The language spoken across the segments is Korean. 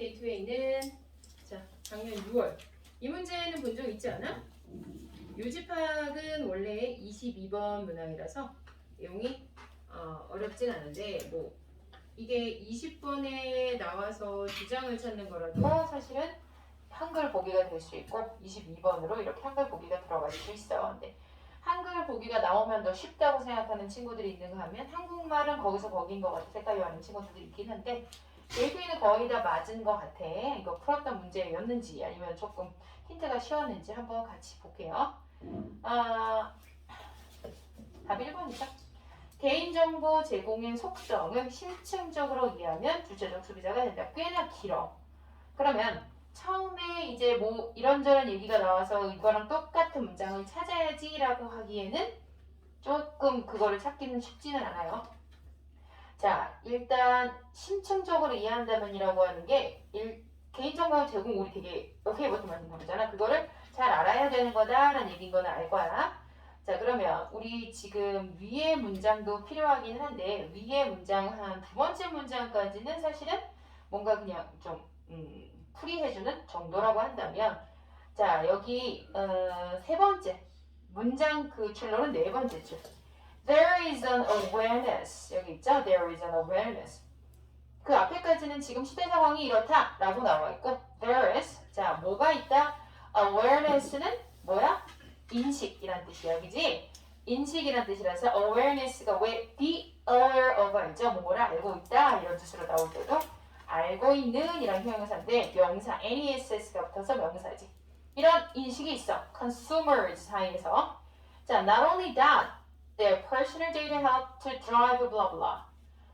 데이트에 있는 자 작년 6월 이 문제는 본 적 있지 않아? 요집학은 원래 22번 문항이라서 내용이 어렵진 않은데 뭐 이게 20번에 나와서 주장을 찾는 거라도 사실은 한글 보기가 될 수 있고 22번으로 이렇게 한글 보기가 들어갈 수 있어. 근데 한글 보기가 나오면 더 쉽다고 생각하는 친구들이 있는가 하면 한국말은 거기서 거긴 것 같아 헷갈려하는 친구들이 있긴 한데 데이트는 거의 다 맞은 것 같아. 이거 풀었던 문제였는지 아니면 조금 힌트가 쉬웠는지 한번 같이 볼게요. 답 1번이죠. 개인정보 제공의 속성을 심층적으로 이해하면 주체적 소비자가 된다. 꽤나 길어. 그러면 처음에 이제 뭐 이런저런 얘기가 나와서 이거랑 똑같은 문장을 찾아야지라고 하기에는 조금 그거를 찾기는 쉽지는 않아요. 자, 일단 심층적으로 이해한다면이라고 하는 게 개인정보 제공 우리 되게 오케이 버튼 많이 누르잖아. 그거를 잘 알아야 되는 거다라는 얘기인 거는 알 거야. 자, 그러면 우리 지금 위의 문장도 필요하긴 한데 위의 문장 한 두 번째 문장까지는 사실은 뭔가 그냥 좀 풀이해주는 정도라고 한다면 자, 여기 세 번째 문장 그 줄로는 네 번째 줄 There is an awareness 여기 있죠? There is an awareness 그 앞에까지는 지금 시대 상황이 이렇다 라고 나와 있고 There is 자 뭐가 있다? Awareness는 뭐야? 인식이란 뜻이야 그지? 인식이란 뜻이라서 awareness가 왜 be aware of 알죠? 뭐를 알고 있다 이런 뜻으로 나올 때도 알고 있는 이런 형용사인데 명사 NESS가 붙어서 명사지 이런 인식이 있어 consumers 사이에서 자 not only that their personal data help to drive blah blah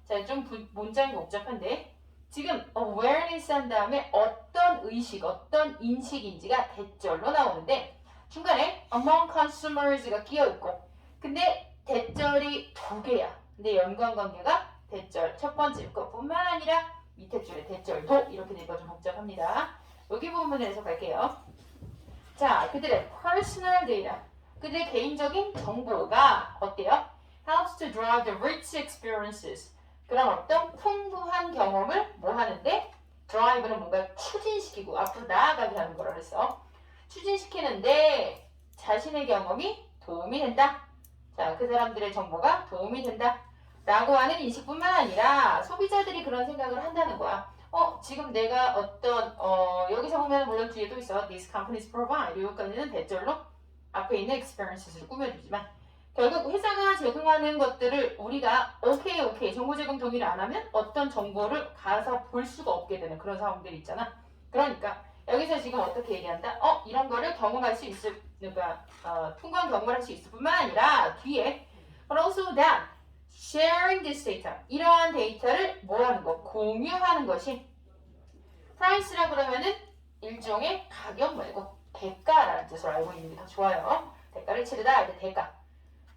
자 좀 문장이 복잡한데 지금 awareness 한 다음에 어떤 의식 어떤 인식인지가 대절로 나오는데 중간에 among consumers가 끼어있고 근데 대절이 두 개야 근데 연관관계가 대절 첫 번째 것뿐만 아니라 밑에 줄에 대절도 이렇게 되니까 좀 복잡합니다. 여기 부분에서 갈게요. 자, 그들의 personal data, 그들의 개인적인 정보가 어때요? Helps to drive the rich experiences. 그런 어떤 풍부한 경험을 뭐 하는데? drive는 뭔가 추진시키고 앞으로 나아가게 하는 거라 그랬어. 추진시키는데 자신의 경험이 도움이 된다. 자, 그 사람들의 정보가 도움이 된다. 라고 하는 인식뿐만 아니라 소비자들이 그런 생각을 한다는 거야. 지금 내가 어떤 여기서 보면 물론 뒤에도 있어. These companies provide. 여기까지는 대절로 앞에 있는 experiences를 꾸며주지만 결국 회사가 제공하는 것들을 우리가 오케이 정보 제공 동의를 안 하면 어떤 정보를 가서 볼 수가 없게 되는 그런 상황들이 있잖아. 그러니까 여기서 지금 어떻게 얘기한다? 이런 거를 경험할 수 있을 그러니까 풍부한 경험을 할 수 있을 뿐만 아니라 뒤에 but also that sharing this data 이러한 데이터를 뭐하는 거? 공유하는 것이 price라 그러면은 일종의 가격 말고 대가라는 뜻으로 알고 있는 게 더 좋아요. 대가를 치르다 이제 대가.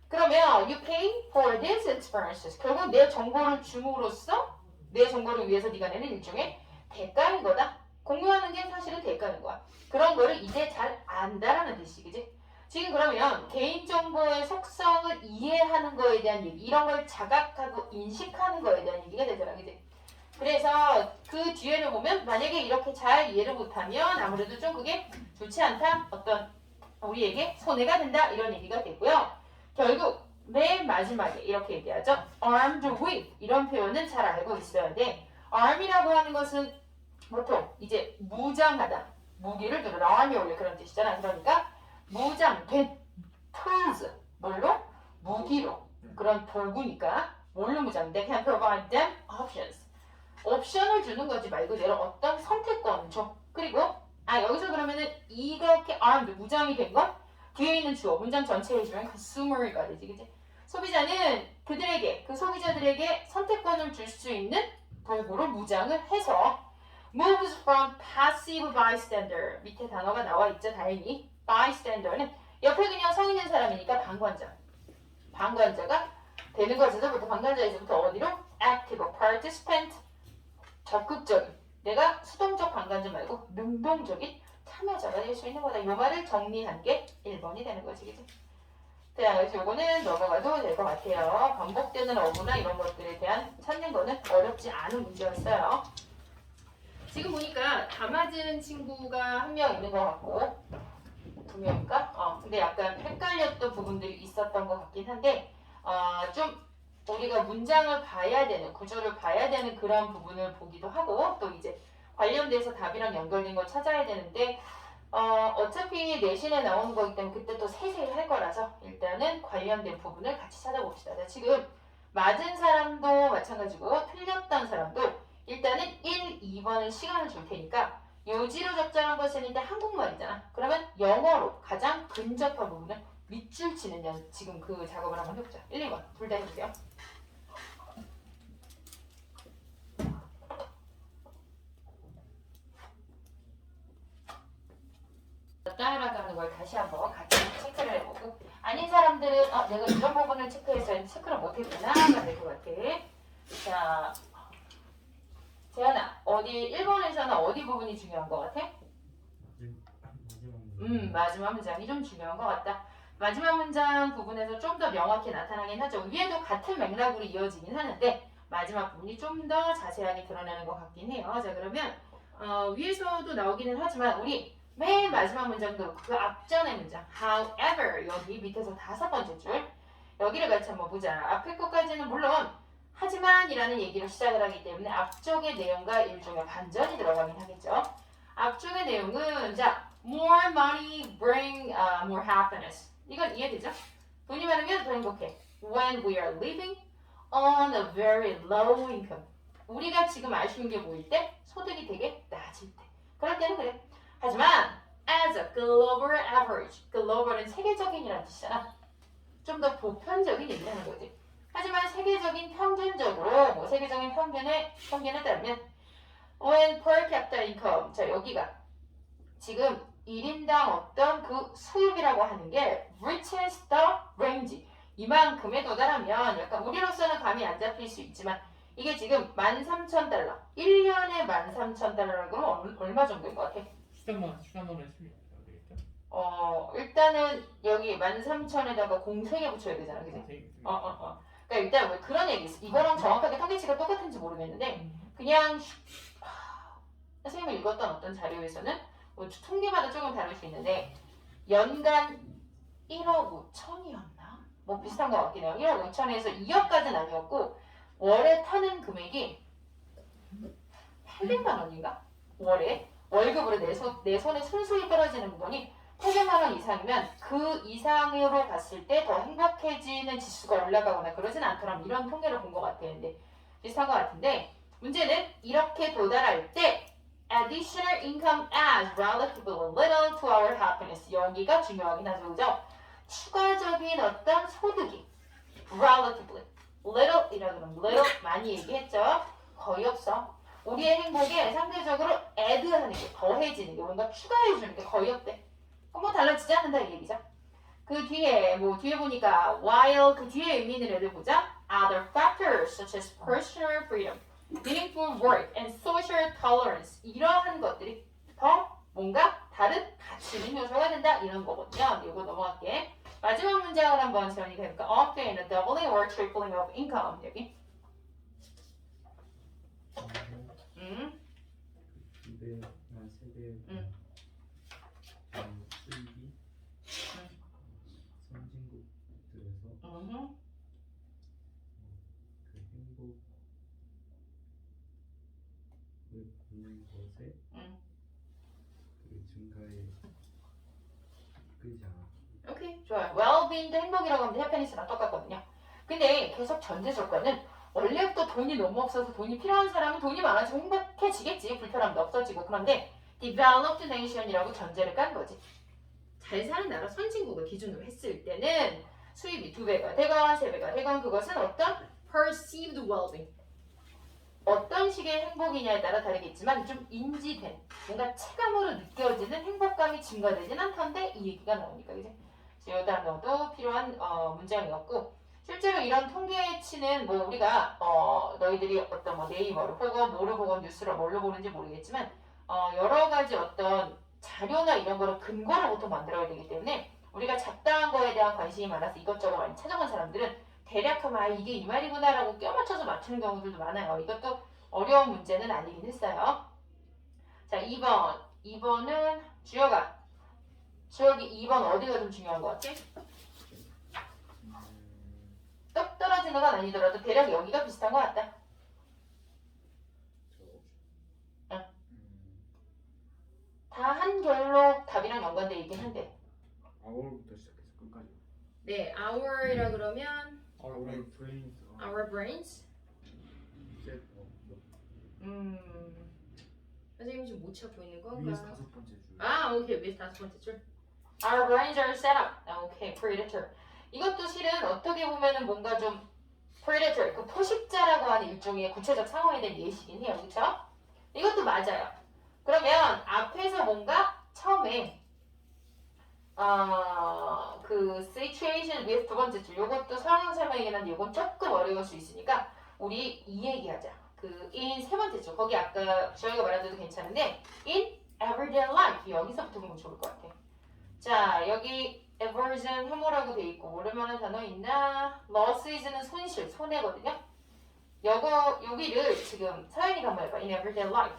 그러면 you pay for these experiences 결국 내 정보를 줌으로써 내 정보를 위해서 네가 내는 일종의 대가인 거다. 공유하는 게 사실은 대가인 거야. 그런 거를 이제 잘 안다라는 뜻이지. 지금 그러면 개인정보의 속성을 이해하는 거에 대한 얘기 이런 걸 자각하고 인식하는 거에 대한 얘기가 되잖아 그치? 그래서 그 뒤에를 보면 만약에 이렇게 잘 이해를 못하면 아무래도 좀 그게 좋지 않다 어떤 우리에게 손해가 된다 이런 얘기가 되고요 결국 맨 마지막에 이렇게 얘기하죠 armed with 이런 표현은 잘 알고 있어야 돼 arm이라고 하는 것은 보통 이제 무장하다 무기를 들어 arm이 원래 그런 뜻이잖아 그러니까 무장된 tools 뭘로? 무기로 그런 도구니까 뭘로 무장돼? can provide them options 옵션을 주는 거지 말 그대로 어떤 선택권을 줘 그리고 여기서 그러면은 이렇게 armed 무장이 된 건 뒤에 있는 주어 문장 전체에 주면 consumer가 되지 그치? 소비자는 그들에게 그 소비자들에게 선택권을 줄 수 있는 도구로 무장을 해서 moves from passive bystander 밑에 단어가 나와 있죠 다행히 bystander는 옆에 그냥 서 있는 사람이니까 방관자가 되는 것에서부터 방관자에서부터 어디로? active participant 적극적인 내가 수동적 방관자 말고 능동적인 참여자가 될 수 있는 거다 이 말을 정리한 게 1번이 되는 거지 그치? 자 그래서 요거는 넘어가도 될 것 같아요 반복되는 어구나 이런 것들에 대한 찾는 거는 어렵지 않은 문제였어요 지금 보니까 다 맞은 친구가 한 명 있는 것 같고 두 명인가? 근데 약간 헷갈렸던 부분들이 있었던 것 같긴 한데 좀 우리가 문장을 봐야 되는 구조를 봐야 되는 그런 부분을 보기도 하고 또 이제 관련돼서 답이랑 연결된 걸 찾아야 되는데 어차피 내신에 나오는 거기 때문에 그때 또 세세히 할 거라서 일단은 관련된 부분을 같이 찾아봅시다. 자, 지금 맞은 사람도 마찬가지고 틀렸던 사람도 일단은 1, 2번은 시간을 줄 테니까 요지로 적절한 것은 일단 한국말이잖아. 그러면 영어로 가장 근접한 부분을 밑줄 치는 지금 그 작업을 한번 해보자. 1, 2번 둘 다 해보세요. 따라가는 걸 다시 한번 같이 체크를 해보고 아닌 사람들은 내가 이런 부분을 체크해서 체크를 못했구나 하면 될 것 같아. 자, 재현아 어디 1번에서는 어디 부분이 중요한 것 같아? 마지막 문장이 좀 중요한 것 같다. 마지막 문장 부분에서 좀 더 명확히 나타나긴 하죠. 위에도 같은 맥락으로 이어지긴 하는데 마지막 부분이 좀 더 자세하게 드러나는 것 같긴 해요. 자, 그러면 위에서도 나오기는 하지만 우리 맨 마지막 문장도 그 앞전의 문장 however 여기 밑에서 5번째 줄 여기를 같이 한번 보자. 앞에 것까지는 물론 하지만이라는 얘기로 시작을 하기 때문에 앞쪽의 내용과 일종의 반전이 들어가긴 하겠죠. 앞쪽의 내용은 자 more money bring more happiness 이건 이해되죠? 돈이 많으면 더 행복해. When we are living on a very low income 우리가 지금 아쉬운 게 보일 때 소득이 되게 낮을 때 그럴 때는 그래. 하지만 as a global average, global은 세계적인이라는 뜻이잖아. 좀 더 보편적인 얘기를 하는 거지. 하지만 세계적인 평균적으로 세계적인 평균에 따르면 when per capita income 자 여기가 지금 1인당 어떤 그 수입이라고 하는 게 reaches the range 이만큼에 도달하면 약간 우리로서는 감이 안 잡힐 수 있지만 이게 지금 13,000달러 1년에 13,000달러라고 하면 얼마 정도인 것 같아? 수산만 했으면 되겠죠? 일단은 여기 13,000에다가 공생에 붙여야 되잖아, 그지? 그러니까 일단 왜 그런 얘기 있어. 이거랑 정확하게 통계치가 똑같은지 모르겠는데 그냥 선생님이 읽었던 어떤 자료에서는 뭐 통계마다 조금 다를 수 있는데 연간 1억 5천이었나? 뭐 비슷한 것 같긴 해요. 1억 5천에서 2억까지는 아니었고 월에 타는 금액이 800만 원인가? 월에 월급으로 내 손에 순수히 떨어지는 돈이 800만 원 이상이면 그 이상으로 봤을 때 더 행복해지는 지수가 올라가거나 그러진 않더라. 이런 통계를 본 것 같았는데 비슷한 것 같은데 문제는 이렇게 도달할 때 additional income adds relatively little to our happiness 여기가 중요하긴 하죠. 그죠? 추가적인 어떤 소득이 relatively little 이라고 하면 little 많이 얘기했죠. 거의 없어. 우리의 행복에 상대적으로 add하는 게 더해지는 게 뭔가 추가해주는 게 거의 없대. 뭐 달라지지 않는다 이 얘기죠. 그 뒤에 뒤에 보니까 while 그 뒤에 의미는 애들 보자. Other factors such as personal freedom, meaningful work, and social tolerance 이러한 것들이 더 뭔가 다른 가치 있는 요소가 된다 이런 거거든요. 이거 넘어갈게. 마지막 문장을 한번 재현이가 해볼까? Often a doubling or tripling of income 여기. 한 세배 수입이 선진국들에서 그 행복을 받는 것에 그 증가에 이끌지 않아. 오케이 좋아요. well-being도 행복이라고 하면 happiness랑 똑같거든요. 근데 계속 전제 조건은 원래부터 돈이 너무 없어서 돈이 필요한 사람은 돈이 많아지고 행복해지겠지. 불편함도 없어지고. 그런데 developed nation이라고 전제를 깐 거지. 잘 사는 나라 선진국을 기준으로 했을 때는 수입이 2배가 되건 3배가 되건 그것은 어떤 perceived well-being 어떤 식의 행복이냐에 따라 다르겠지만 좀 인지된 뭔가 체감으로 느껴지는 행복감이 증가되진 않던데 이 얘기가 나오니까 그지? 이 단어도 필요한 문장이었고 실제로 이런 통계치는 뭐 우리가 너희들이 어떤 뭐 네이버를 혹은 뭐를 보건 뉴스를 뭘로 보는지 모르겠지만 여러 가지 어떤 자료나 이런 거를 근거를 보통 만들어야 되기 때문에 우리가 잡다한 거에 대한 관심이 많아서 이것저것 많이 찾아본 사람들은 대략 하면 이게 이 말이구나 라고 껴맞춰서 맞추는 경우들도 많아요. 이것도 어려운 문제는 아니긴 했어요. 자, 2번. 2번은 주역이 2번 어디가 좀 중요한 것 같아? 똑 떨어지는 건 아니더라도 대략 여기가 비슷한 것 같다. 응. 다 한결로 답이랑 연관돼 있긴 한데. 아울부터 시작해서 끝까지. 네, hour이라 그러면 Our brains our brains. set 선생님 지금 못 찾고 있는 건가? 위에서 5번째 줄. 아, 오케이. 위에서 5번째 줄. Our brains are set up. 오케이, predator. 이것도 실은 어떻게 보면은 뭔가 좀 predator, 그 포식자라고 하는 일종의 구체적 상황에 대한 예시긴 해요. 그쵸? 이것도 맞아요. 그러면 앞에서 뭔가 처음에 그 situation with 두 번째 줄 요것도 상황 설명이긴 한데 요건 조금 어려울 수 있으니까 우리 이 얘기하자. 그 in 세 번째 줄 거기 아까 저희가 말한 데도 괜찮은데 in everyday life 여기서부터 보면 좋을 것 같아. 자 여기 aversion 혐오라고 돼 있고 모를만한 단어 있나? loses는 손실 손해거든요. 여기를 지금 서연이가 한번 해봐. in everyday life.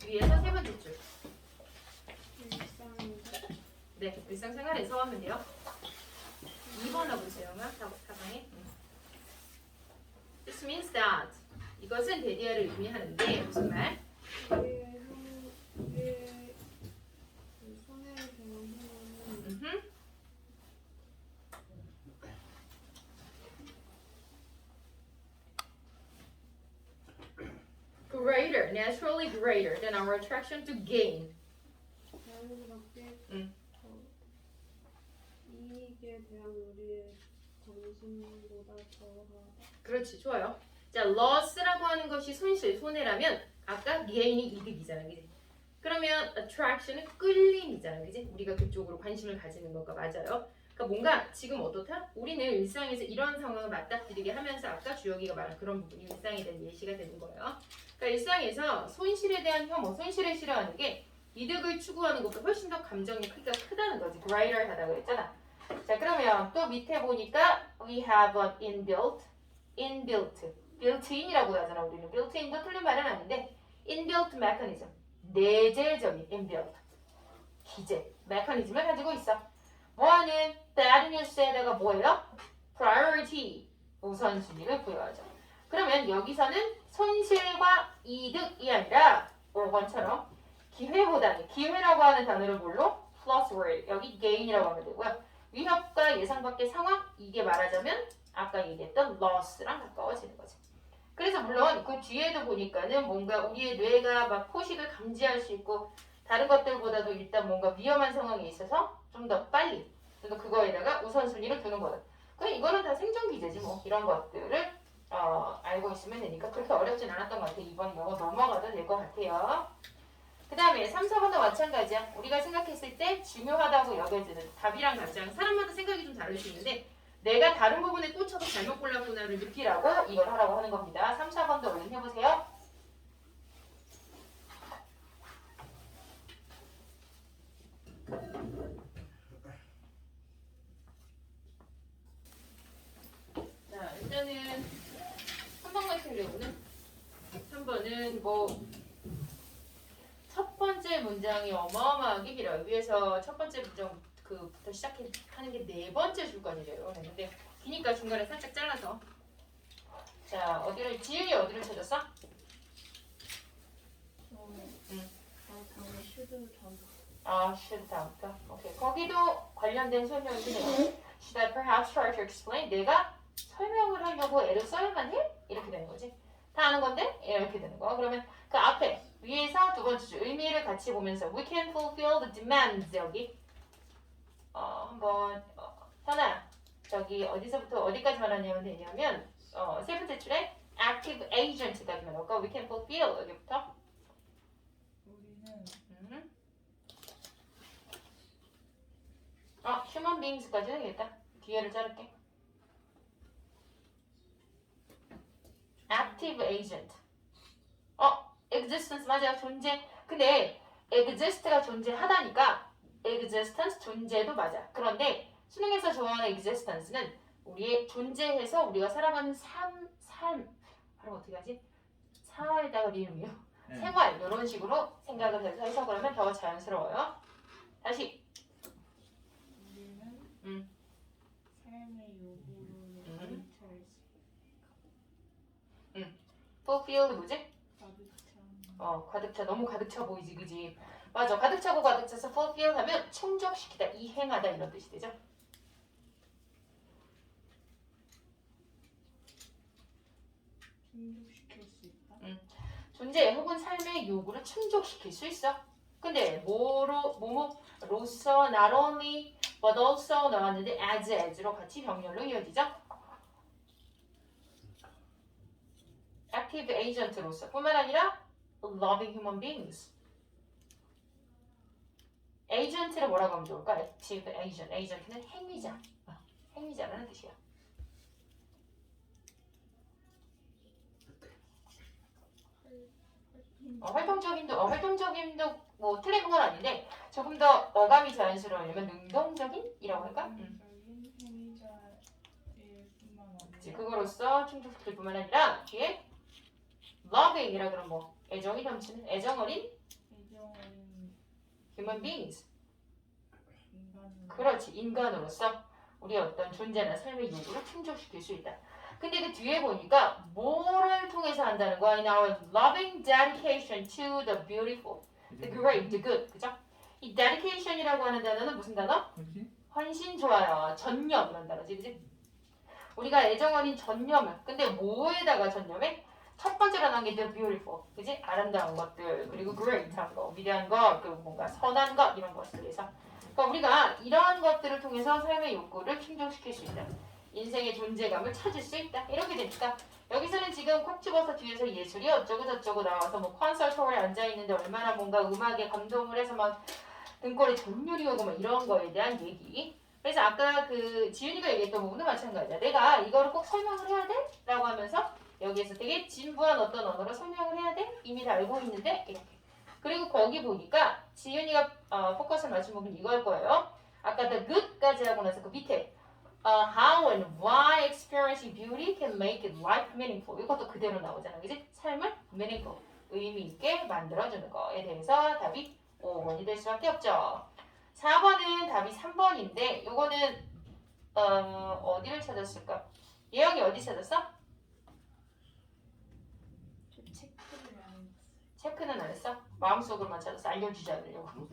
위에서 세 번째 줄. 네, 일상생활에서 하면 돼요. 2번 해보세요. 사방에. This means that. 이것은 대디어를 의미하는데 무슨 말? 손해를 대한 Greater, naturally greater than our attraction to gain. 자연스럽게 응. 이익에 대한 우리의 관심보다 더하다. 그렇지, 좋아요. 자, loss라고 하는 것이 손실, 손해라면 아까 gain이 이득이잖아, 그지? 그러면 attraction은 끌림이잖아, 그지? 우리가 그쪽으로 관심을 가지는 것과 맞아요. 그러니까 뭔가 지금 어떻다? 우리는 일상에서 이런 상황을 맞닥뜨리게 하면서 아까 주혁이가 말한 그런 부분이 일상에 대한 예시가 되는 거예요. 그러니까 일상에서 손실에 대한 혐오, 손실을 싫어하는 게 이득을 추구하는 것보다 훨씬 더 감정의 크기가 크다는 거지. greater 하다고 했잖아. 자, 그러면 또 밑에 보니까 we have an inbuilt, built-in이라고 하잖아. 우리는 built-in도 틀린 말은 아닌데 inbuilt mechanism, 내재적인 inbuilt, 기재, 메커니즘을 가지고 있어. 뭐하는 bad news에다가 뭐예요? priority, 우선순위를 부여하죠. 그러면 여기서는 손실과 이득이 아니라 5번처럼 기회보다는 기회라고 하는 단어를 뭘로? plus word, 여기 gain이라고 하면 되고요. 위협과 예상 밖의 상황, 이게 말하자면 아까 얘기했던 loss랑 가까워지는 거지. 그래서 물론 그 뒤에도 보니까는 뭔가 우리의 뇌가 막 포식을 감지할 수 있고 다른 것들보다도 일단 뭔가 위험한 상황에 있어서 좀 더 빨리 그러니까 그거에다가 우선순위를 두는 거다. 그럼 이거는 다 생존 기제지 뭐 이런 것들을 알고 있으면 되니까 그렇게 어렵진 않았던 것 같아요. 이번 이거 넘어가도 될 것 같아요. 그 다음에 3, 4번도 마찬가지야. 우리가 생각했을 때 중요하다고 여겨지는 답이랑 가장 사람마다 생각이 좀 다를 수 있는데 내가 다른 부분에 꽂혀서 잘못 골랐구나를 느끼라고 이걸 하라고 하는 겁니다. 3, 4번도 얼른 해보세요. 자, 일단은 3번 같은 경우는 3번은 뭐 첫 번째 문장이 어마어마하게 길어요. 위에서 첫 번째 문장 그부터 시작하는 게 네 번째 줄거리래요. 근데 기니까 중간에 살짝 잘라서 자 지윤이 어디를 찾았어? 다음에 should should 다음부터. 오케이. 거기도 관련된 설명이 되네요. Should I perhaps try to explain? 내가 설명을 하려고 애를 써야만 해? 이렇게 되는 거지. 다 아는 건데 이렇게 되는 거. 그러면 그 앞에 위에서 두 번째 줄 의미를 같이 보면서 we can fulfill the demands 여기 한번 현아 저기 어디서부터 어디까지 말하냐면 되냐면 세 번째 줄에 active agent까지만 넣을까? we can fulfill 여기부터 우리는 human beings까지 되겠다. 뒤에를 자를게. active agent. existence 맞아요. 존재. 근데 exist가 존재하다니까 existence 존재도 맞아. 그런데 수능에서 좋아하는 existence는 우리의 존재해서 우리가 살아가는 삶 바로 어떻게 하지? 사에다가 리을이요. 네. 생활 이런 식으로 생각을 해서 해석을 하면 더 자연스러워요. 다시 우리는 삶의 요구를 가득 fulfill 뭐지? 가득 차 너무 가득 차 보이지 그지? 맞아 가득 차고 가득 차서 fulfill 하면 충족시키다 이행하다 이런 뜻이 되죠. 충족시킬 수 있다. 존재 혹은 삶의 요구를 충족시킬 수 있어. 근데 뭐로서 not only but also 나왔는데 as로 같이 병렬로 이어지죠. active agent로서 뿐만 아니라 loving human beings. agent를 뭐라고 하면 좋을까? active agent. agent는 행위자. 행위자라는 뜻이야. 활동적인도 뭐 틀린 건 아닌데 조금 더 어감이 자연스러우려면 능동적인이라고 할까? 적인 행위자일 뿐만 그치, 아니라 그거로서 충족시킬 뿐만 아니라 뒤에 loving이라 그러면 뭐 애정이 넘치는 애정 어린 애정어린 human beings. 인간으로 그렇지 인간으로서 우리의 어떤 존재나 삶의 요구를 충족시킬 수 있다. 근데 그 뒤에 보니까 뭐를 통해서 한다는 거야? In our loving dedication to the beautiful, the great, the good. 그죠? 이 dedication이라고 하는 단어는 무슨 단어? 헌신? 헌신 좋아요. 전념 이런 단어지, 그지? 우리가 애정 어린 전념을. 근데 뭐에다가 전념해? 첫 번째로 나온 게 the beautiful, 그지? 아름다운 것들, 그리고 great한 거, 위대한 거, 그리고 뭔가 선한 것 이런 것들에서. 그러니까 우리가 이런 것들을 통해서 삶의 욕구를 충족시킬 수 있다. 인생의 존재감을 찾을 수 있다. 이렇게 되니까 여기서는 지금 콕 집어서 뒤에서 예술이 어쩌고 저쩌고 나와서 뭐 콘서트홀에 앉아 있는데 얼마나 뭔가 음악에 감동을 해서 막 등골에 전율이 오고 막 이런 거에 대한 얘기. 그래서 아까 그 지윤이가 얘기했던 부분도 마찬가지야. 내가 이거를 꼭 설명을 해야 돼? 라고 하면서 여기에서 되게 진부한 어떤 언어로 설명을 해야 돼? 이미 다 알고 있는데 이렇게. 그리고 거기 보니까 지윤이가 포커스를 맞춘 부분 이거일 거예요. 아까 the good까지 하고 나서 그 밑에 how and why experiencing beauty can make life meaningful. 이것도 그대로 나오잖아. 그지? 삶을 meaningful, 의미 있게 만들어주는 거에 대해서 답이 5번이 될 수밖에 없죠. 4번은 답이 3번인데 요거는 어디를 찾았을까? 예영이 어디 찾았어? 체크를 안 했어요. 체크는 안 했어? 마음속으로만 찾았어. 알려주지 않으려고.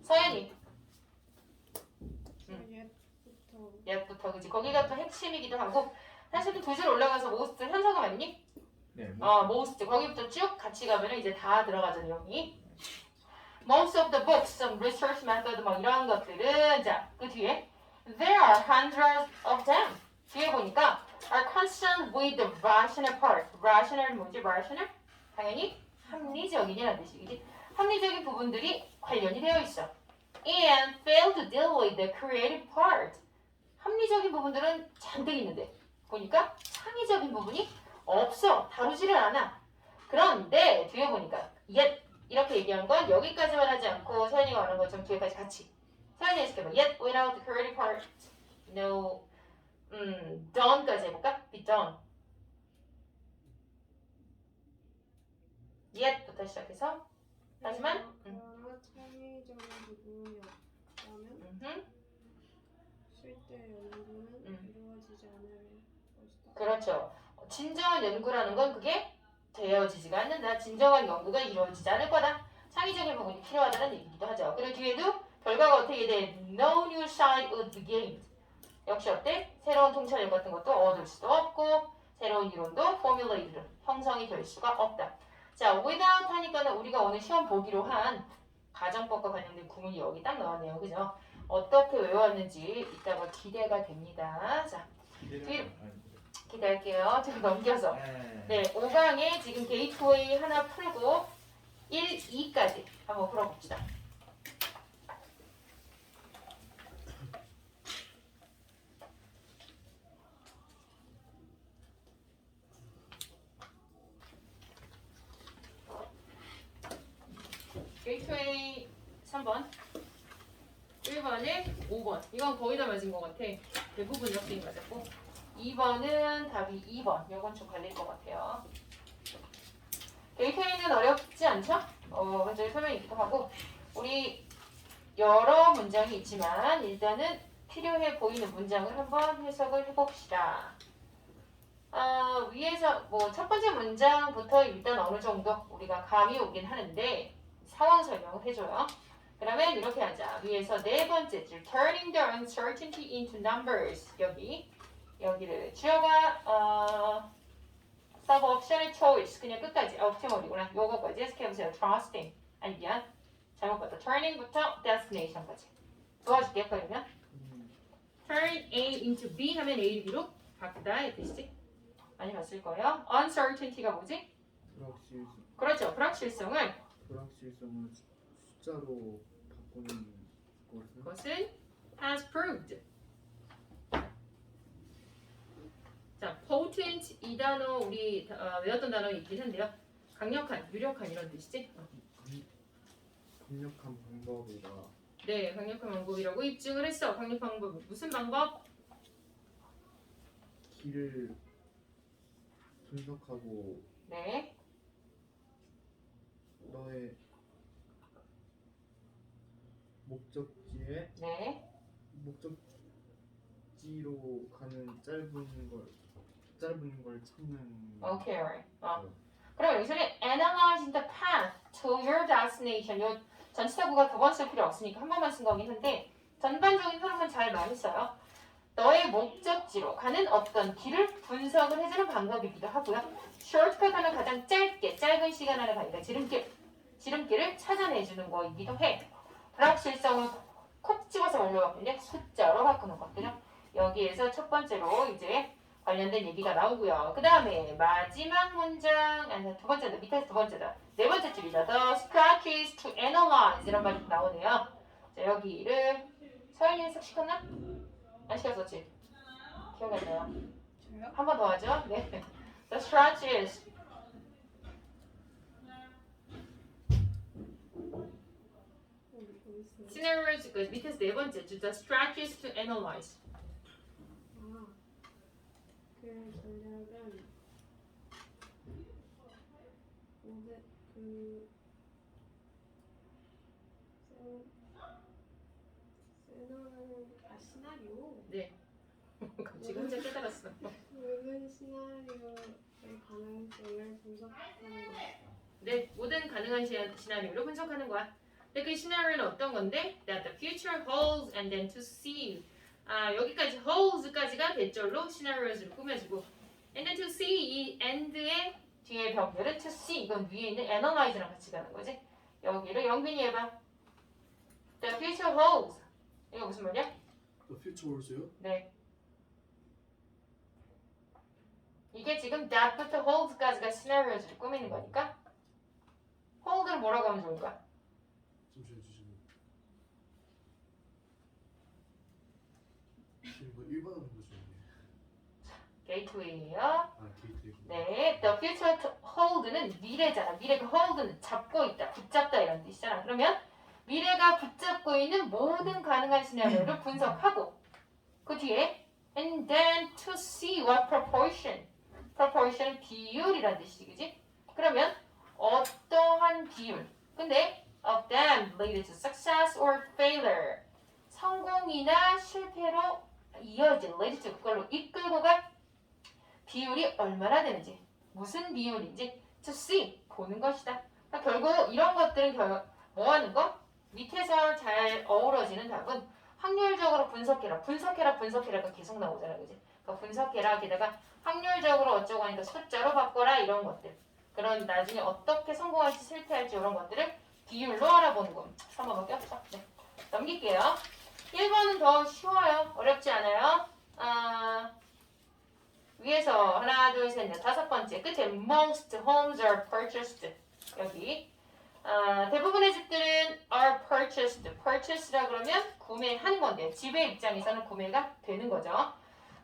서연이 옛부터 옛부터 그지? 거기가 또 핵심이기도 하고 사실은 두 줄 올라가서 모스트 현서가 맞니? 네. 모스트 거기부터 쭉 같이 가면은 이제 다 들어가죠 내용이. Most of the books, some research method 막 이런 것들은 자 그 뒤에 there are hundreds of them. 뒤에 보니까 are concerned with the rational part. rational 뭐지? rational? 당연히 합리적인이라는 뜻이지. 합리적인 부분들이 관련이 되어 있어. And fail to deal with the creative part. 합리적인 부분들은 잔뜩 있는데 보니까 창의적인 부분이 없어. 다루지를 않아. 그런데 뒤에 보니까 yet 이렇게 얘기한 건 여기까지만 하지 않고 서연이가 말한 것처럼 뒤에까지 같이. 서연이 해석해봐. Yet without the creative part, no, done까지 해볼까? be done. yet부터 시작해서 하지만 그러나 창의적인 부분이 없다면 실제 연구는 이루어지지 않을 것이다. 그렇죠. 진정한 연구라는 건 그게 되어지지가 않는다. 진정한 연구가 이루어지지 않을 거다. 창의적인 부분이 필요하다는 얘기기도 하죠. 그리고 뒤에도 결과가 어떻게 돼? No new side would be gained. 역시 어때? 새로운 통찰력 같은 것도 얻을 수도 없고 새로운 이론도 formulated, 형성이 될 수가 없다. 자, without 하니까는 우리가 오늘 시험 보기로 한 가정법과 관련된 구문이 여기 딱 나왔네요. 그죠? 어떻게 외웠는지 이따가 기대가 됩니다. 자, 기대할게요. 좀 넘겨서. 네, 5강에 지금 게이트웨이 하나 풀고 1, 2까지 한번 풀어봅시다. 게이트웨이 3번, 1번에 5번. 이건 거의 다 맞은 것 같아. 대부분 역시 맞았고. 2번은 답이 2번. 요건 좀 걸릴 것 같아요. 데이터에는 어렵지 않죠? 먼저 설명이기도 하고 우리 여러 문장이 있지만 일단은 필요해 보이는 문장을 한번 해석을 해봅시다. 위에서 뭐 첫 번째 문장부터 일단 어느 정도 우리가 감이 오긴 하는데 상황 설명을 해줘요. 그러면 이렇게 하자. 위에서 네 번째 줄 turning the uncertainty into numbers 여기를 주어가 sub option choice 그냥 끝까지 optimal이구나. 요거까지 해석해보세요. trusting 아니 미안 잘못 봤다. turning부터 destination까지 도와줄게. 그러면 turn A into B 하면 A를 B로 바꾸다 이 뜻이지. 많이 봤을 거예요. uncertainty가 뭐지? 그렇죠. 불확실성을 숫자로 바꾸는 그것은 has proved. 자, potent 이 단어 우리 외웠던 단어 있긴 한데요. 강력한, 유력한 이런 뜻이지. 강력한 방법이다. 네, 강력한 방법이라고 입증을 했어. 강력한 방법 무슨 방법? 길을 분석하고 네, 너의 목적지로 네. 가는 짧은 걸 찾는. Okay, right. 그럼 여기서는 analyzing the path to your destination. 요 전치사구가 두 번 쓸 필요 없으니까 한 번만 쓴 거긴 한데 전반적인 흐름은 잘 많이 써요. 너의 목적지로 가는 어떤 길을 분석을 해주는 방법이기도 하고요. shortcut 하면 가장 짧은 시간 안에 가니까 지름길을 찾아내주는 거이기도 해. 불확실성을 콕 집어서 올려봤는데 숫자로 바꾸는 것들요. 여기에서 첫 번째로 이제 관련된 얘기가 나오고요. 그 다음에 마지막 문장, 아니 두 번째다, 밑에서 두 번째다. 네 번째 줄이죠. The strategies to analyze 이런 말이 나오네요. 자, 여기를 서연이 해석시켰나? 안 시켰었지? 기억이 안 나요. 저요? 한 번 더 하죠. 네. The strategies. Scenarios, 그 밑에서 네 번째 줄. The strategies to analyze. 그 전략은 모든 시나리오 네. 갑자기 혼자 깨달았어. 모든 시나리오의 가능성을 분석하는 것. 네, 모든 가능한 시나리오를 분석하는 거야. 근데 그 시나리오는 어떤 건데? That the future holds and then to see. 여기까지 holds까지가 대절로 시나리오를 꾸며주고 and then to see 이 and의 뒤에 병렬은 to see 이건 위에 있는 analyze랑 같이 가는 거지. 여기를 영빈이 해봐. The future holds. 이거 무슨 말이야? The future holds요? 네. 이게 지금 that부터 holds까지가 시나리오를 꾸미는 거니까 hold를 뭐라고 하면 좋을까? 잠시만요 지금 뭐 일반어는 거죠 이게? 게이트웨이예요. 게이트웨이. 네, the future hold는 미래잖아. 미래 그 hold는 잡고 있다, 붙잡다 이런 뜻이잖아. 그러면 미래가 붙잡고 있는 모든 가능한 시나리오를 분석하고 그 뒤에 and then to see what proportion. proportion은 비율이란 뜻이지. 그러면 어떠한 비율. 근데 of them lead to success or failure. 성공이나 실패로 이어진 lead to 그걸로 이끌고 가 비율이 얼마나 되는지, 무슨 비율인지 to see, 보는 것이다. 그러니까 결국 이런 것들은 뭐 하는 거? 밑에서 잘 어우러지는 답은 확률적으로 분석해라가 계속 나오잖아, 그지? 그러니까 분석해라, 게다가 확률적으로 어쩌고 하니까 숫자로 바꿔라 이런 것들. 그런 나중에 어떻게 성공할지 실패할지 이런 것들을 비율로 알아보는 거. 3번밖에 없어. 네. 넘길게요. 1번은 더 쉬워요. 어렵지 않아요. 위에서 하나, 둘, 셋, 넷, 다섯 번째 끝에 most homes are purchased 여기 대부분의 집들은 are purchased라 그러면 구매하는 건데 집의 입장에서는 구매가 되는 거죠.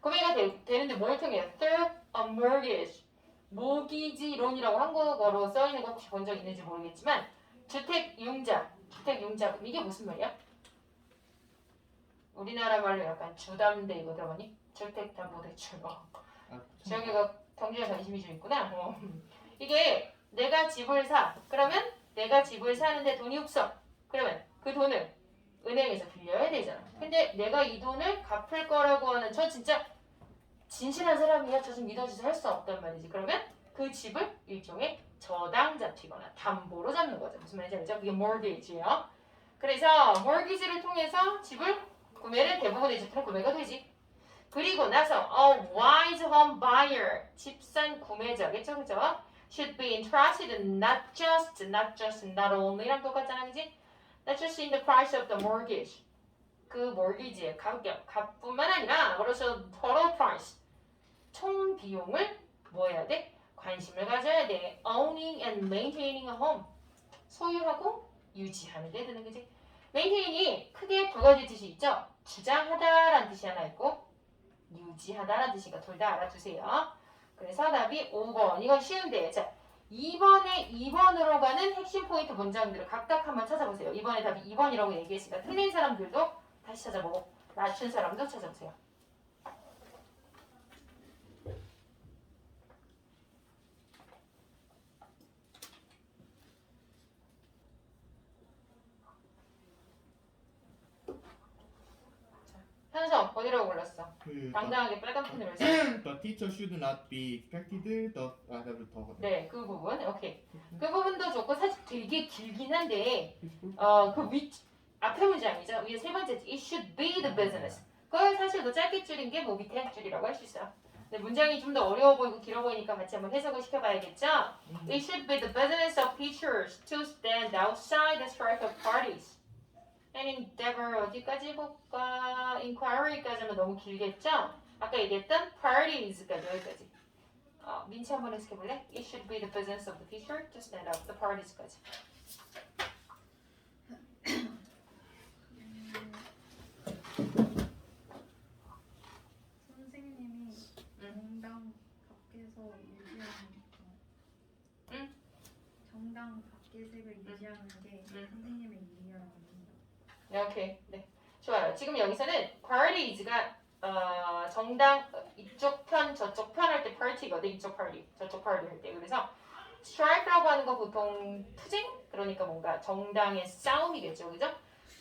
구매가 되는데 뭘 통해요? Through a mortgage 모기지론이라고 한국어로 써있는 거 혹시 본 적 있는지 모르겠지만 주택융자금 이게 무슨 말이야? 우리나라 말로 약간 주담대 이거 들어보니? 주택담보대출. 아, 주영이가 경제에 관심이 좀 있구나. 이게 내가 집을 사. 그러면 내가 집을 사는데 돈이 없어. 그러면 그 돈을 은행에서 빌려야 되잖아. 근데 내가 이 돈을 갚을 거라고 하는 저 진짜 진실한 사람이야. 저 좀 믿어주세요 할 수 없단 말이지. 그러면 그 집을 일종의 저당 잡히거나 담보로 잡는 거죠. 무슨 말인지 알죠? 그게 mortgage예요. 그래서 mortgage를 통해서 집을 구매를 대부분의 집들은 구매가 되지. 그리고 나서 a wise home buyer, 집산 구매자겠죠, 그죠? should be interested in not just, not only랑 똑같잖아, 그지? Not just in the price of the mortgage. 그 mortgage의 가격, 값뿐만 아니라 그래서 total price, 총 비용을 뭐 해야 돼? 관심을 가져야 돼. owning and maintaining a home. 소유하고 유지하는 데 드는 거지. maintain이 크게 두 가지 뜻이 있죠. 주장하다라는 뜻이 하나 있고 유지하다라는 뜻이니까 둘 다 알아두세요. 그래서 답이 5번. 이건 쉬운데. 자, 2번에 2번으로 가는 핵심 포인트 문장들을 각각 한번 찾아보세요. 이번에 답이 2번이라고 얘기했으니까 틀린 사람들도 다시 찾아보고 맞춘 사람도 찾아보세요. 현성 어디라고 골랐어? 그 당당하게 빨간 펜으로 해서. the teacher should not be expected the 더 네, 그 부분. 오케이. 그 부분도 좋고 사실 되게 길긴 한데 그 앞에 문장이죠. 위에 세 번째 it should be the business. 그걸 사실 더 짧게 줄인 게 뭐 밑에 줄이라고 할 수 있어요. 근데 문장이 좀 더 어려워 보이고 길어 보이니까 같이 한번 해석을 시켜봐야겠죠. It should be the business of teachers to stand outside the strike of parties. And endeavor 어디까지 볼까? inquiry까지 하면 너무 길겠죠? 아까 얘기했던 parties까지 여기까지. 민치 한번 해석해볼래? It should be the business of the teacher to stand out the parties까지. 선생님이 정당 밖에서 유지하는 응? 정당 밖의 색을 유지하는 게 선생님의 일이라고 합니다. 네, 오케이. 네. 좋아요. 지금 여기서는 parties가 정당 이쪽 편 저쪽 편 할 때 party거든. 이쪽 party 저쪽 party 할 때. 그래서 strike라고 하는 거 보통 투쟁? 그러니까 뭔가 정당의 싸움이겠죠. 그죠?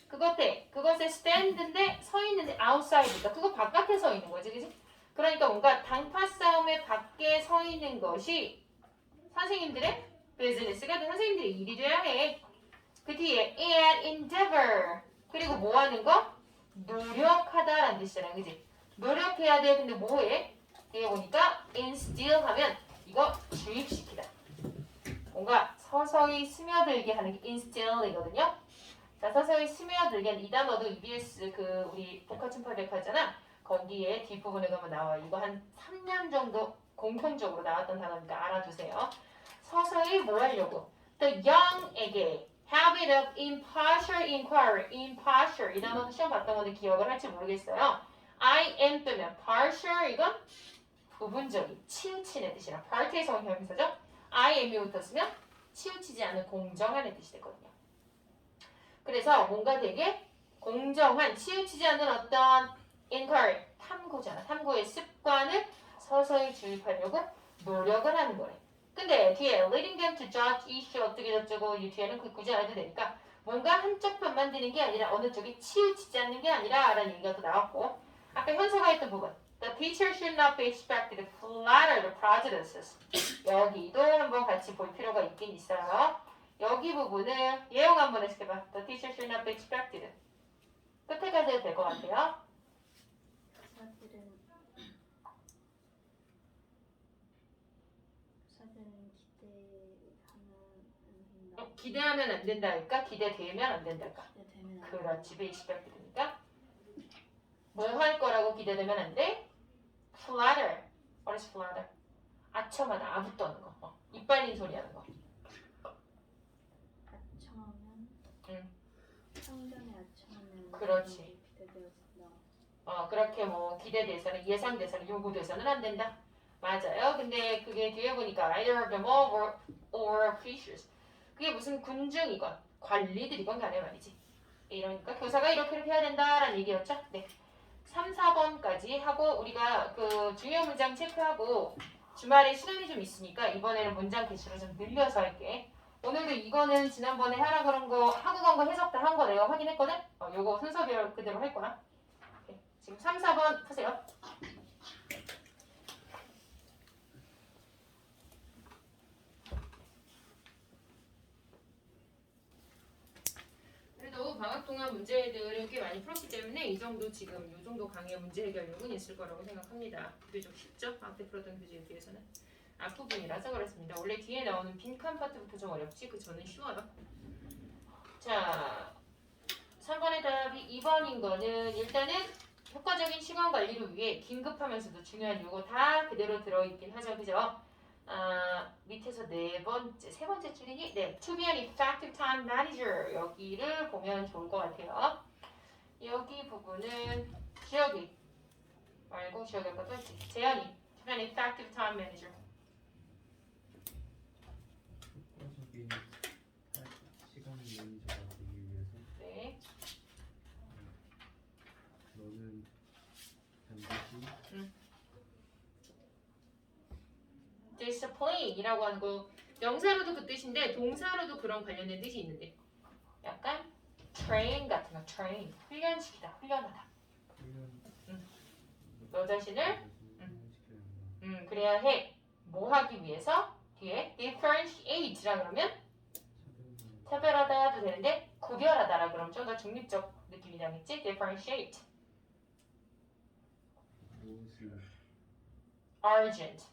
그것의 stand인데 서 있는데 outside니까 그거 바깥에 서 있는 거지. 그지? 그러니까 뭔가 당파 싸움의 밖에 서 있는 것이 선생님들의 business가 선생님들의 일이 돼야 해. 그 뒤에 and endeavor 그리고 뭐 하는 거? 노력하다라는 뜻이잖아. 그지? 노력해야 돼. 근데 뭐해? 여기 보니까 instill 하면 이거 주입시키다. 뭔가 서서히 스며들게 하는 게 instill이거든요. 자, 서서히 스며들게 이 단어도 EBS 그 우리 복합침팔 백화잖아. 거기에 뒷부분에 가면 나와. 이거 한 3년 정도 공통적으로 나왔던 단어니까 알아두세요. 서서히 뭐 하려고? The young에게 habit of impartial inquiry. impartial 이 단어 시험 봤던 건데 기억을 할지 모르겠어요. I am 뜨면 partial 이건 부분적인 치우치는 뜻이라 party의 성형사죠. I am이 붙었으면 치우치지 않은 공정한의 뜻이 되거든요. 그래서 뭔가 되게 공정한 치우치지 않는 어떤 inquiry 탐구잖아. 탐구의 습관을 서서히 주입하려고 노력을 하는 거래. 근데 뒤에 leading them to judge issue 어떻게 저쩌고 이 뒤에는 굳이 안 해도 되니까 뭔가 한쪽 편만 드는 게 아니라 어느 쪽이 치우치지 않는 게 아니라 라는 얘기가 또 나왔고 아까 현서가 했던 부분 The teacher should not be expected to flatter the prejudices 여기도 한번 같이 볼 필요가 있긴 있어요. 여기 부분을 예용 한번 해석해봐. The teacher should not be expected 끝에까지 해도 될 것 같아요. 기대하면 안 된다 할까? 기대되면 안 된다 할까? 그렇지. be expected니까 뭐 할 거라고 기대되면 안 돼? flatter. What is flatter? 아첨하다. 아부 떠는 거. 입 발린 소리 하는 거. 아첨하면 응. 상전에 아첨하면 그렇지. 기대되었다. 그렇게 뭐 기대돼서는 예상돼서는 요구돼서는 안 된다. 맞아요. 근데 그게 뒤에 보니까 either of them or officials. 그게 무슨 군중이건 관리들이건 간에 말이지. 이러니까 교사가 이렇게 해야 된다라는 얘기였죠. 네. 3, 4번까지 하고 우리가 그 중요 문장 체크하고 주말에 시간이 좀 있으니까 이번에는 문장 개수를 좀 늘려서 할게. 오늘도 이거는 지난번에 하라 그런 거 하고 간 거 해석 다 한 거 내가 확인했거든? 요거 순서별 그대로 할 거야. 오케이. 지금 3, 4번 푸세요. 그래도 방학 동안 문제들을 꽤 많이 풀었기 때문에 이 정도 지금 이 정도 강의 문제 해결력은 있을 거라고 생각합니다. 비교적 쉽죠? 방학 때 풀었던 교재에 비해서는. 앞부분이라서 그렇습니다. 원래 뒤에 나오는 빈칸 파트부터 좀 어렵지? 그 저는 쉬워요. 자, 3번의 답이 2번인 거는 일단은 효과적인 시간 관리를 위해 긴급하면서도 중요한 요거 다 그대로 들어있긴 하죠. 그죠? 밑에서 세 번째 줄이니? 네, to be an effective time manager 여기를 보면 좋을 것 같아요. 여기 부분은 지역이 말고 지역이 아까 떴지. 재현이 to be an effective time manager. 효과적인 시간 매니저가 되기 위해서 네. 너는 반드시 discipline이라고 하는 거 명사로도 그 뜻인데 동사로도 그런 관련된 뜻이 있는데 약간 train 같은 거 train 훈련시키다 훈련하다 너 자신을 그래야 해 뭐 하기 위해서 뒤에 differentiate라 그러면 차별하다 해도 되는데 구별하다라 그러면 좀 더 중립적 느낌이 나겠지 differentiate 무엇이 urgent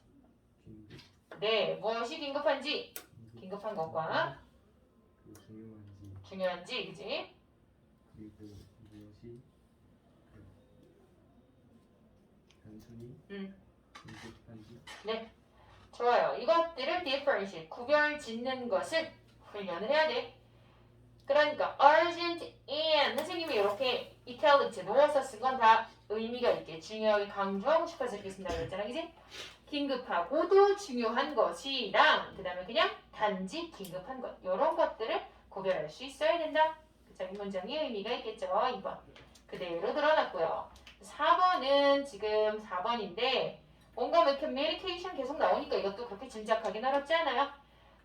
긴급 네 무엇이 긴급한지 긴급한 것과 중요한지 그지? 그리고 무엇이 단순히 긴급한지 좋아요. 이것들을 differentiate, 구별 짓는 것을 훈련을 해야 돼. 그러니까 urgent and 선생님이 이렇게 italics 놓아서 쓴 건 다 의미가 있게 중요하게 강조하고 싶어서 이렇게 쓴다고 했잖아. 그지? 긴급하고도 중요한 것이랑 그 다음에 그냥 단지 긴급한 것 이런 것들을 구별할 수 있어야 된다. 자, 이 문장의 의미가 있겠죠. 2번 그대로 드러났고요. 4번은 지금 4번인데 뭔가 뭐 communication 계속 나오니까 이것도 그렇게 짐작하기는 어렵지 않아요?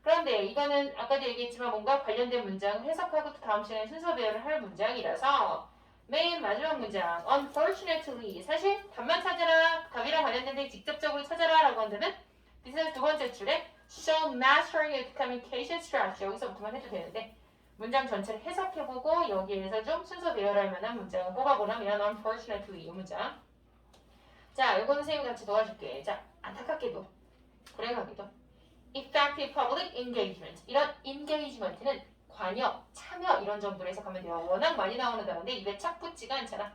그런데 이거는 아까도 얘기했지만 뭔가 관련된 문장을 해석하고 또 다음 시간에 순서 배열을 할 문장이라서 맨 마지막 문장 unfortunately 사실 답만 찾아라 답이랑 관련된 데 직접적으로 찾아라 라고 한다면 비슷한 두 번째 줄에 show mastering of communication strategy 여기서부터만 해도 되는데 문장 전체를 해석해보고 여기에서 좀 순서 배열할 만한 문장을 뽑아보라면 unfortunately 이 문장 자, 이거는 선생님이 같이 도와줄게. 자, 안타깝게도, 불행하게도 effective public engagement 이런 engagement는 관여, 참여 이런 정도로 해석하면 돼요. 워낙 많이 나오는 단어인데 입에 착 붙지가 않잖아.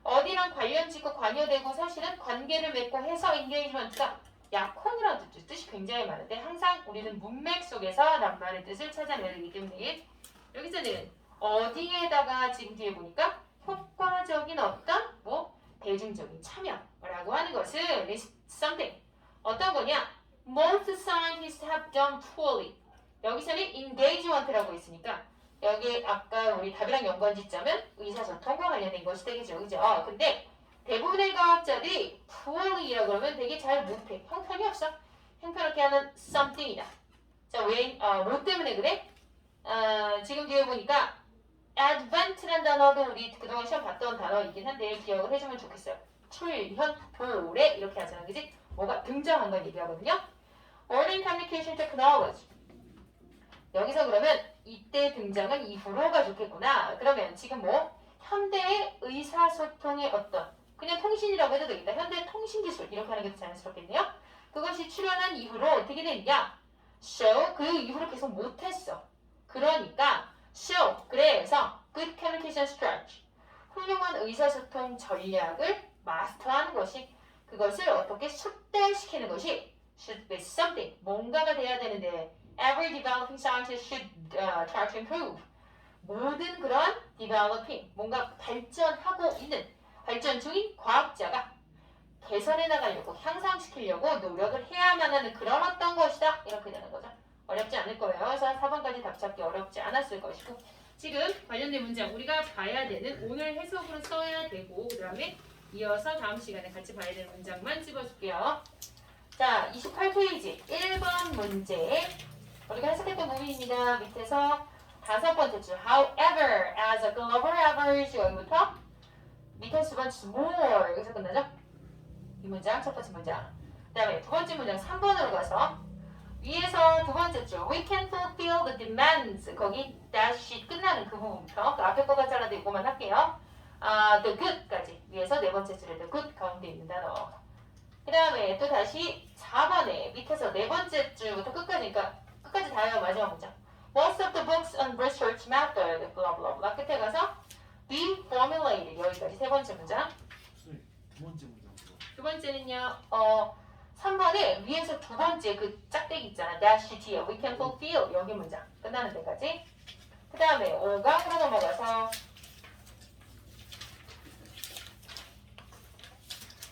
어디랑 관련 짓고 관여되고 사실은 관계를 맺고 해서 engagement가 약혼이라는 뜻이 굉장히 많은데 항상 우리는 문맥 속에서 낱말의 뜻을 찾아내야 되기 때문에 여기서는 어디에다가 지금 뒤에 보니까 효과적인 어떤 뭐 대중적인 참여라고 하는 것은 is something 어떤 거냐? Most scientists have done poorly. 여기서는 engagement라고 있으니까 여기 아까 우리 답이랑 연관짓자면 의사소통과 관련된 것이 되겠죠, 그죠? 근데 대부분의 과학자들이 poorly라고 그러면 되게 잘 못해. 형편이 없어. 형편없게 하는 something이다. 자, 왜? 뭐 때문에 그래? 지금 뒤에 보니까 advent라는 단어도 우리 그동안 시험 봤던 단어이긴 한데 기억을 해주면 좋겠어요. 출현, 도래 이렇게 하잖아, 그지? 뭐가 등장한 걸 얘기하거든요. Modern Communication Technology 여기서 그러면 이때 등장은 이후로가 좋겠구나. 그러면 지금 뭐 현대의 의사소통의 어떤 그냥 통신이라고 해도 되겠다. 현대 통신기술 이렇게 하는 게 더 자연스럽겠네요. 그것이 출현한 이후로 어떻게 됐냐? So 그 이후로 계속 못했어. 그러니까 So 그래서 Good Communication Strategy 훌륭한 의사소통 전략을 마스터하는 것이 그것을 어떻게 숙달시키는 것이 should be something 뭔가가 돼야 되는데 every developing scientist should try to improve 모든 그런 developing 뭔가 발전하고 있는 발전 중인 과학자가 개선해 나가려고 향상시키려고 노력을 해야만 하는 그런 어떤 것이다 이렇게 되는 거죠. 어렵지 않을 거예요. 그래서 4번까지 답 찾기 어렵지 않았을 것이고 지금 관련된 문장 우리가 봐야 되는 오늘 해석으로 써야 되고 그 다음에 이어서 다음 시간에 같이 봐야 되는 문장만 찝어줄게요. 자, 28페이지 1번 문제. 우리가 해석했던 부분입니다. 밑에서 5번째 줄 however, as a global average 여기부터 밑에 두 번째 more 여기서 끝나죠? 이 문장 첫 번째 문장. 그 다음에 두 번째 문장 3번으로 가서 위에서 두 번째 줄 we can fulfill the demands 거기 dash 끝나는 그 부분부터 그 앞에 거가 잘라도 이거만 할게요. the good까지 위에서 네 번째 줄에 the good 가운데 있는 단어. 그 다음에 또 다시 4번에 밑에서 네 번째 줄부터 끝까지 그러니까 끝까지 다 해요. 마지막 문장. Most of the books on research method blah blah blah 끝에 가서 be formulated 여기까지 세 번째 문장. 선생님, 두 번째 문장 그거. 두 번째는요. 3번에 위에서 두 번째 그 짝대기 있잖아. dash 뒤에 we can fulfill 여기 문장 끝나는 데까지. 그 다음에 5강으로 넘어가서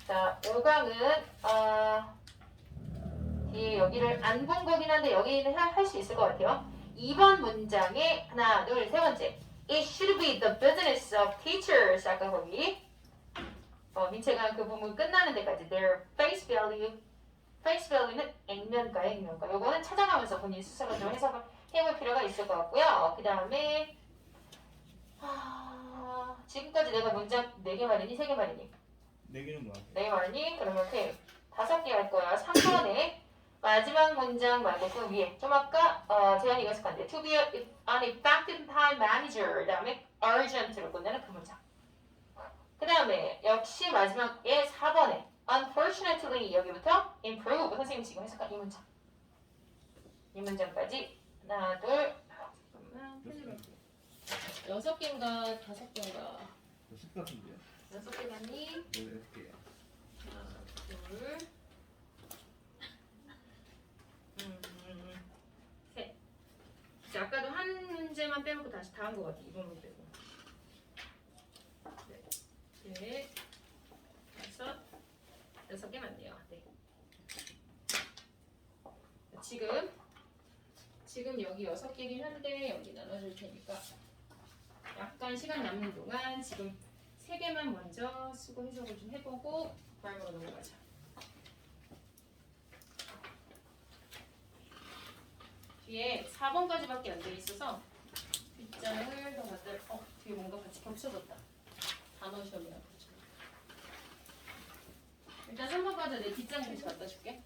자 5강은 뒤에 여기를 안 본 거긴 한데 여기는 할 수 있을 것 같아요. 2번 문장에 하나 둘 세 번째 It should be the business of teachers 아까 거기 민채가 그 부분 끝나는 데까지 their face value는 액면가 액면가 요거는 찾아가면서 본인 스스로 좀 해석을 해볼 필요가 있을 것 같고요. 그 다음에 지금까지 내가 문장 4개 말이니 3개 말이니? 4개는 뭐 4개 말이니? 그러면 이렇게 5개 할 거야. 3번에 마지막 문장 말고 그 위에 좀 아까 제안이 익숙한데 to be an effective time manager 그 다음에 urgent로 끝내는 그 문장. 그 다음에 역시 마지막에 4번에 unfortunately 여기부터 improve 선생님 지금 해석한 이 문장. 이 문장까지 하나 둘 잠깐만 6개인가 5개인가 10 같은데요? 6개 맞니? 6개요. 하나 둘 셋. 자, 아까도 한 문제만 빼놓고 다시 다 한 것 같아. 이번만 빼고. 넷, 다섯, 6개 맞네요. 네. 지금 여기 6개긴 한데 여기 나눠줄 테니까 약간 시간 남는 동안 지금 3개만 먼저 쓰고 해석을 좀 해보고 다음으로 넘어가자. 뒤에 4번까지밖에 안 돼 있어서 뒷장을 더 만들. 뒤에 뭔가 같이 겹쳐졌다. 단어 시험이랑 그렇죠. 일단 3번까지 내 뒷장 다시 갖다 줄게.